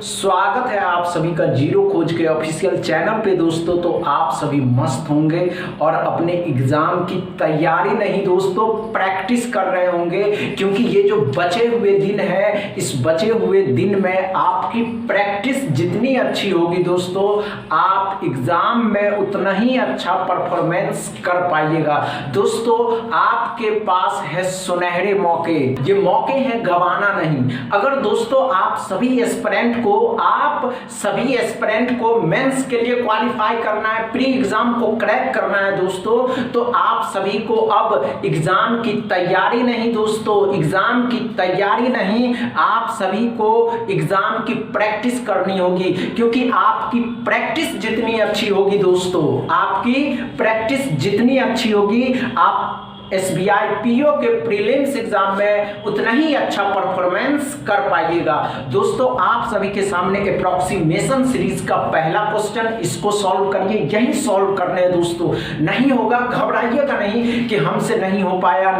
स्वागत है आप सभी का जीरो खोज के ऑफिशियल चैनल पे दोस्तों। तो आप सभी मस्त होंगे और अपने एग्जाम की तैयारी नहीं दोस्तों प्रैक्टिस कर रहे होंगे, क्योंकि ये जो बचे हुए दिन है, इस बचे हुए दिन में आपकी प्रैक्टिस जितनी अच्छी होगी दोस्तों, आप एग्जाम में उतना ही अच्छा परफॉर्मेंस कर पाइएगा। दोस्तों आपके पास है सुनहरे मौके, ये मौके हैं गंवाना नहीं। अगर दोस्तों आप सभी एस्पिरेंट को मेंस के लिए क्वालिफाई करना है, प्री एग्जाम को क्रैक करना है दोस्तों, तो आप सभी को अब एग्जाम की तैयारी नहीं दोस्तों, एग्जाम की तैयारी नहीं, आप सभी को एग्जाम की प्रैक्टिस करनी होगी। क्योंकि आपकी प्रैक्टिस जितनी अच्छी होगी दोस्तों, आपकी प्रैक्टिस जितनी अच्छी होगी, आप SBI PO के प्रीलिम्स एग्जाम में उतना ही अच्छा परफॉर्मेंस कर पाइएगा। दोस्तों आप सभी के सामने अप्रॉक्सीमेशन सीरीज का पहला क्वेश्चन, इसको सॉल्व करिए, यही सॉल्व करने हैं दोस्तों। नहीं होगा घबराइएगा नहीं कि हमसे नहीं हो पाया,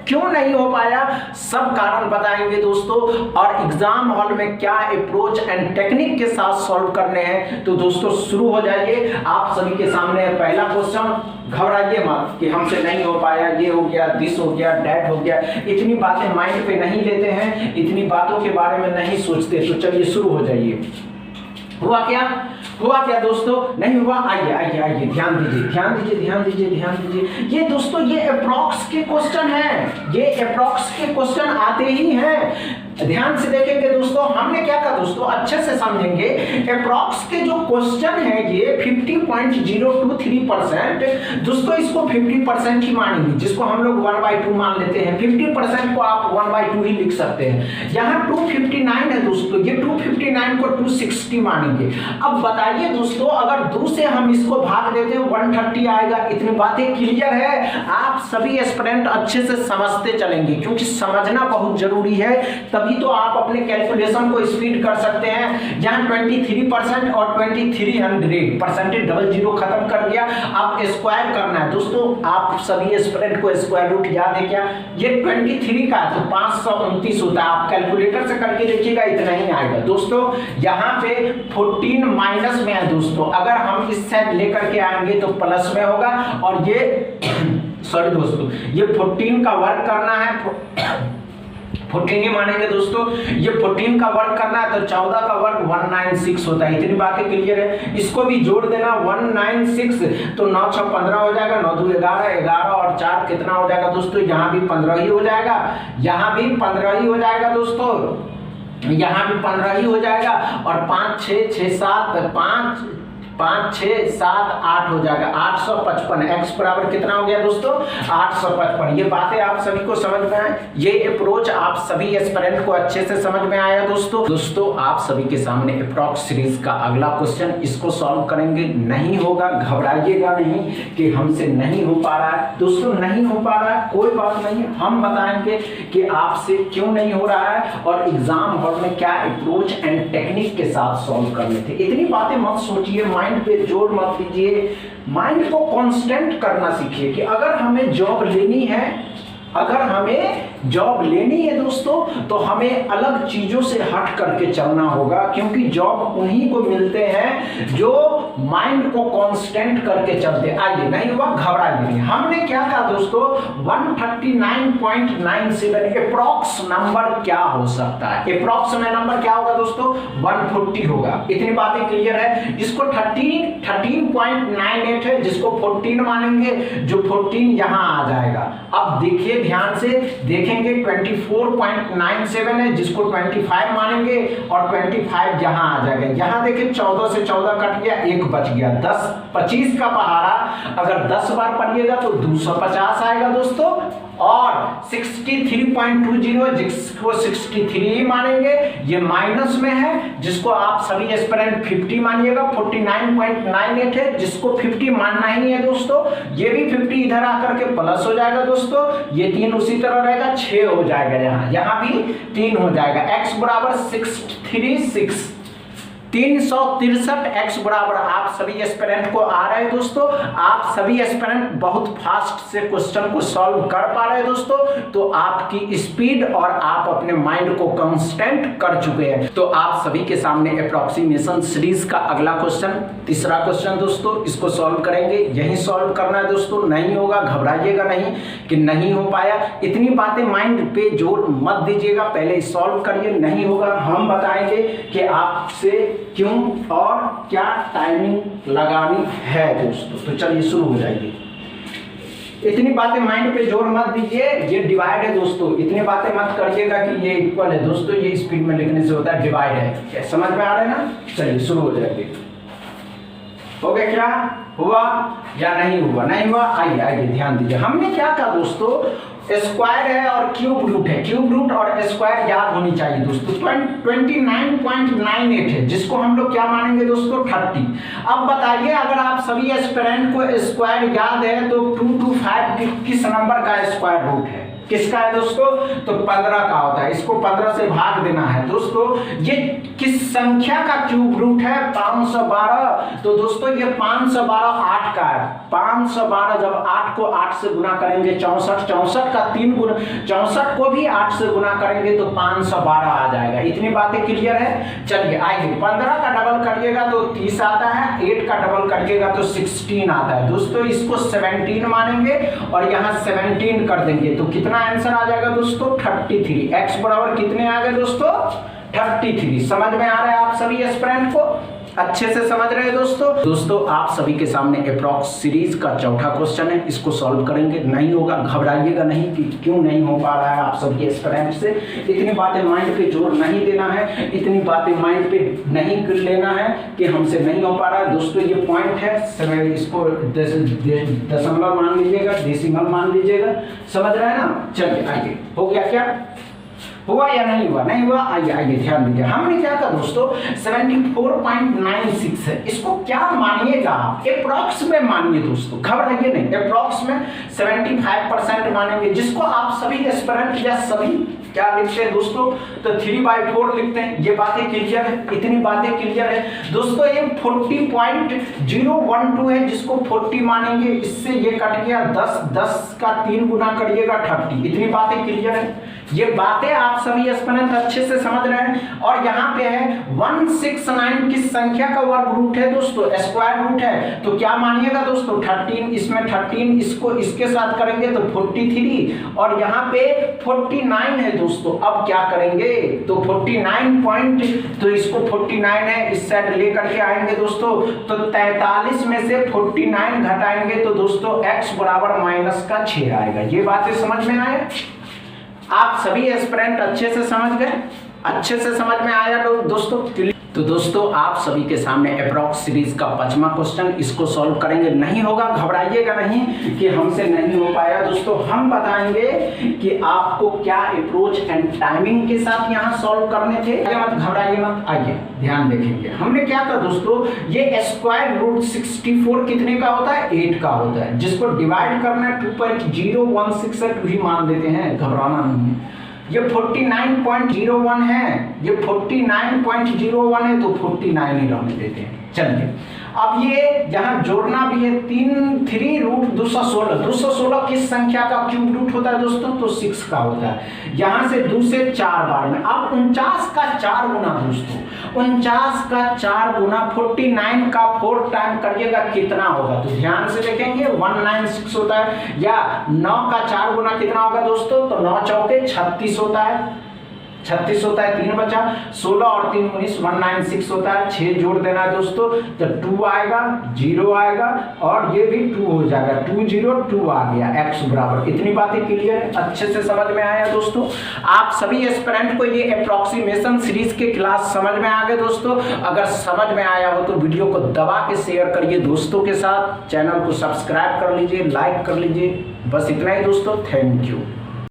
क्यों नहीं हो पाया, सब कारण बताएंगे दोस्तों। और एग्जाम हॉल में क्या अप्रोच एंड टेक्निक के साथ सॉल्व करने हैं, तो दोस्तों शुरू हो जाइए। आप सभी के सामने पहला क्वेश्चन, घबराइए मत कि हमसे नहीं हो पाया, ये हो गया, दिस हो गया, डैट हो गया, इतनी बातें माइंड पे नहीं लेते हैं, इतनी बातों के बारे में नहीं सोचते। तो चलिए शुरू हो जाइए। हुआ क्या दोस्तों, नहीं हुआ, आइए ध्यान दीजिए। ये दोस्तों ये अप्रॉक्स के क्वेश्चन हैं, ये अप्रॉक्स के क्वेश्चन आते ही हैं। ध्यान से देखेंगे दोस्तों, हमने क्या कहा दोस्तों, अच्छे से समझेंगे। अप्रॉक्स के जो क्वेश्चन है ये 50.023%, दोस्तों इसको 50% ही मानेंगे, जिसको हम लोग 1/2 मान लेते हैं। 50% को आप 1/2 ही लिख सकते हैं। यहाँ 259 है दोस्तों, ये 259 को 260 मानेंगे। अब बताइए दोस्तों, अगर 2 से हम इसको भाग देते हैं 130 आएगा। इतनी बातें क्लियर है, आप सभी एस्पिरेंट अच्छे से समझते चलेंगे, क्योंकि समझना बहुत जरूरी है, तभी तो आप अपने कैलकुलेशन को स्पीड कर सकते हैं। यहाँ 23% और 2300 परसेंटेज डबल जीरो खत्म कर दिया। अब स्क्वायर करना है दोस्तों, आप सभी एस्पिरेंट को स्क्वायर रूट याद है क्या, ये 23 का तो 529 होता है। आप कैलकुलेटर से करके देखिएगा, इतना ही आएगा दोस्तों। यहाँ पे 14 माइनस में है दोस्तों, अगर हम इस साइड लेकर के आएंगे तो प्लस में होगा। और ये सॉरी दोस्तों, ये 14 का वर्क करना है, 14 ही मानेंगे दोस्तों। ये 14 का वर्क करना है तो 14 का वर्क 196 होता है। इतनी बातें क्लियर है। इसको भी जोड़ देना 196, तो 9 6 15 हो जाएगा, 9 2 11, 11 और 4 कितना हो जाएगा दोस्तों, यहाँ भी 15 ही हो जाएगा, यहाँ भी 15 ही हो जाएगा दोस्तों, यहाँ भी 15 ही हो जाएगा। और 5 6 6 7 5 6 7 8 हो जाएगा, 855। x बराबर कितना हो गया दोस्तों, 855। ये बातें आप सभी को समझ में आए, ये अप्रोच आप सभी एस्पिरेंट को अच्छे से समझ में आया दोस्तों आप सभी के सामने अप्रॉक्स सीरीज का अगला क्वेश्चन, इसको सॉल्व करेंगे। नहीं होगा घबराइएगा नहीं कि हमसे नहीं हो पा रहा है दोस्तों, नहीं हो पा रहा है कोई बात नहीं, हम बताएंगे कि आपसे क्यों नहीं हो रहा है और एग्जाम हॉल में क्या अप्रोच एंड टेक्निक के साथ सॉल्व करने थे। इतनी बातें मत सोचिए, माइंड पे जोर मत दीजिए, माइंड को कांस्टेंट करना सीखिए कि अगर हमें जॉब लेनी है दोस्तों, तो हमें अलग चीजों से हट करके चलना होगा, क्योंकि जॉब उन्हीं को मिलते हैं जो माइंड को कांस्टेंट करके चलते। आइए, नहीं हुआ घबराइए नहीं। हमने क्या कहा दोस्तों, 139.97 अप्रॉक्स नंबर क्या हो सकता है, अप्रॉक्स में नंबर क्या होगा दोस्तों, 140 होगा। इतनी बातें क्लियर है। इसको 13.98 है, जिसको 14 मानेंगे, जो 14 यहां आ जाएगा। अब देखिए ध्यान से देखेंगे, 24.97 है, जिसको 25 मानेंगे और 25 यहां आ जाएगा। यहां देखिए 14 से 14 कट गया, 1 बच गया, 10 25 का पहाड़ा अगर 10 बार पढ़िएगा तो 250 आएगा दोस्तों। और 63.20 जिसको 63 मानेंगे, ये माइनस में है, जिसको आप सभी एस्पिरेंट 50 मानिएगा। 49.98 है, जिसको 50 मानना ही है दोस्तों। ये भी 50 इधर आकर के प्लस हो जाएगा दोस्तों, ये 3 उसी तरह रहेगा, 6 हो जाएगा, यहाँ भी 3 हो जाएगा। x बराबर 636 363 x बराबर आप सभी एस्पिरेंट को आ रहा है दोस्तों। आप सभी एस्पिरेंट बहुत फास्ट से क्वेश्चन को सॉल्व कर पा रहे हैं दोस्तों। तो आपकी स्पीड और आप अपने माइंड को कांस्टेंट कर चुके हैं। तो आप सभी के सामने अप्रोक्सीमेशन सीरीज का अगला क्वेश्चन, तीसरा क्वेश्चन दोस्तों, इसको सॉल्व करेंगे। यही सॉल्व करना है दोस्तों, नहीं होगा घबराइएगा नहीं कि नहीं हो पाया, इतनी बातें माइंड पे जोर मत दीजिएगा, पहले सॉल्व करिए। नहीं होगा हम बताएंगे कि आपसे क्यों और क्या टाइमिंग लगानी है दोस्तों। तो चलिए शुरू हो जाइए। इतनी बातें माइंड पे जोर मत दीजिए, ये डिवाइड है दोस्तों। इतनी बातें मत करिएगा कि ये इक्वल है दोस्तों, ये स्पीड में लिखने से होता है डिवाइड है। समझ में आ रहा है ना? चलिए शुरू हो जाएंगे। हो गया? क्या हुआ या नहीं हुआ? नहीं हुआ? आइए आइए ध्यान दीजिए। हमने क्या कहा दोस्तों, स्क्वायर है और क्यूब रूट है। क्यूब रूट और स्क्वायर याद होनी चाहिए दोस्तों। 29.98 है, जिसको हम लोग क्या मानेंगे दोस्तों 30। अब बताइए, अगर आप सभी एस्पिरेंट को स्क्वायर याद है तो 225 किस नंबर का स्क्वायर रूट है? किसका है दोस्तों? तो 15 का होता है। इसको 15 से भाग देना है दोस्तों। ये किस संख्या का क्यूब रूट है? 512। तो दोस्तों ये 512 8 का है। 512 जब 8 को 8 से गुना करेंगे 64, 64 का 3 गुना, 64 को भी 8 से गुना करेंगे तो 512 आ जाएगा। इतनी बातें क्लियर है? चलिए आइए, 15 का डबल करिएगा तो 30 आता है, 8 का डबल करिएगा तो 16 आता है दोस्तों। इसको 17 मानेंगे और यहाँ 17 कर देंगे तो कितना आंसर आ जाएगा दोस्तों 33। x बराबर कितने आ गए दोस्तों 33। समझ में आ रहा है आप सभी एस्पिरेंट को? अच्छे से समझ रहे हैं दोस्तों आप सभी के सामने अप्रॉक्स सीरीज का चौथा क्वेश्चन है, इसको सॉल्व करेंगे। नहीं होगा घबराइएगा नहीं कि क्यों नहीं हो पा रहा है आप सभी एस्पिरेंट से। इतनी बातें माइंड पे जोर नहीं देना है, इतनी बातें माइंड पे नहीं लेना है कि हमसे नहीं हो पा रहा है दोस्तों। ये पॉइंट है, इसको दशमलव मान लीजिएगा, डेसिमल मान लीजिएगा। समझ रहे हैं ना? चलिए आइए, हो गया? क्या हुआ या नहीं हुआ? नहीं हुआ? आइए आइए ध्यान दीजिए। हमने क्या कहा दोस्तों 74.96 है। इसको क्या मानिएगा आप? अप्रॉक्स में मानिए दोस्तों, घबराइए नहीं। अप्रॉक्स में 75% मानेंगे, जिसको आप सभी एस्पिरेंट या सभी क्या लिखते हैं दोस्तों तो 3/4 लिखते हैं। ये बातें क्लियर है? इतनी बातें क्लियर है दोस्तों। ये 40.012 है, जिसको 40 मानेंगे। इससे ये कट गया 10, 10 का 3 गुना करिएगा 30। इतनी बातें क्लियर है? ये बातें आप सभी एस्पिरेंट अच्छे से समझ रहे हैं। और यहाँ पे है 169 किस संख्या का वर्ग रूट है दोस्तों? स्क्वायर रूट है। तो क्या मानिएगा दोस्तों 13, इसमें 13, इसको इसके साथ करेंगे तो 43 और यहाँ पे 49 है दोस्तों। अब क्या करेंगे तो 49 तो इसको 49 है, इस साइड लेकर के आएंगे दोस्तों। तो 43 में से 49 घटाएंगे तो दोस्तों x बराबर -6 आएगा। ये बातें समझ में आए? आप सभी एस्पिरेंट अच्छे से समझ गए? अच्छे से समझ में आया दोस्तों? तो दोस्तों आप सभी के सामने अप्रॉक्स सीरीज का 5वां क्वेश्चन, इसको सॉल्व करेंगे। नहीं होगा घबराइएगा नहीं कि हमसे नहीं हो पाया दोस्तों। हम बताएंगे कि आपको क्या अप्रोच एंड टाइमिंग के साथ यहाँ सॉल्व करने थे। मत घबराइए मत, आइए ध्यान देखेंगे। हमने क्या कहा दोस्तों, ये स्क्वायर रूट 64 कितने का होता है? 8 का होता है, जिसको डिवाइड करना है 2.016 ही मान लेते हैं, घबराना नहीं है। ये 49.01 है, ये 49.01 है तो 49 ही रहने देते हैं। चलिए अब ये यहाँ जोड़ना भी है 3 रूट 216 किस संख्या का क्यूब रूट होता है दोस्तों? तो 6 का होता है। यहाँ से 2 से 4 बार में अब 49 का 4 गुना दोस्तों, 49 का 4 गुना 49 का 4 टाइम करिएगा कितना होगा? तो ध्यान से देखेंगे 196 होता है। या 9 का 4 गुना कितना होगा दोस्तों? तो 9 चौके 36 होता है, 36 होता है, 3 बचा, 16 और 3 19, 196 होता है। 6 जोड़ देना है दोस्तों तो 2 आएगा, 0 आएगा और ये भी 2 हो जाएगा। 2 0 2 आ गया, x बराबर। इतनी बातें क्लियर अच्छे से समझ में आया दोस्तों? आप सभी एस्पिरेंट को ये अप्रोक्सीमेशन सीरीज के क्लास समझ में आ गए दोस्तों? अगर समझ में आया हो तो वीडियो को दबा के शेयर करिए दोस्तों के साथ, चैनल को सब्सक्राइब कर लीजिए, लाइक कर लीजिए। बस इतना ही दोस्तों, थैंक यू।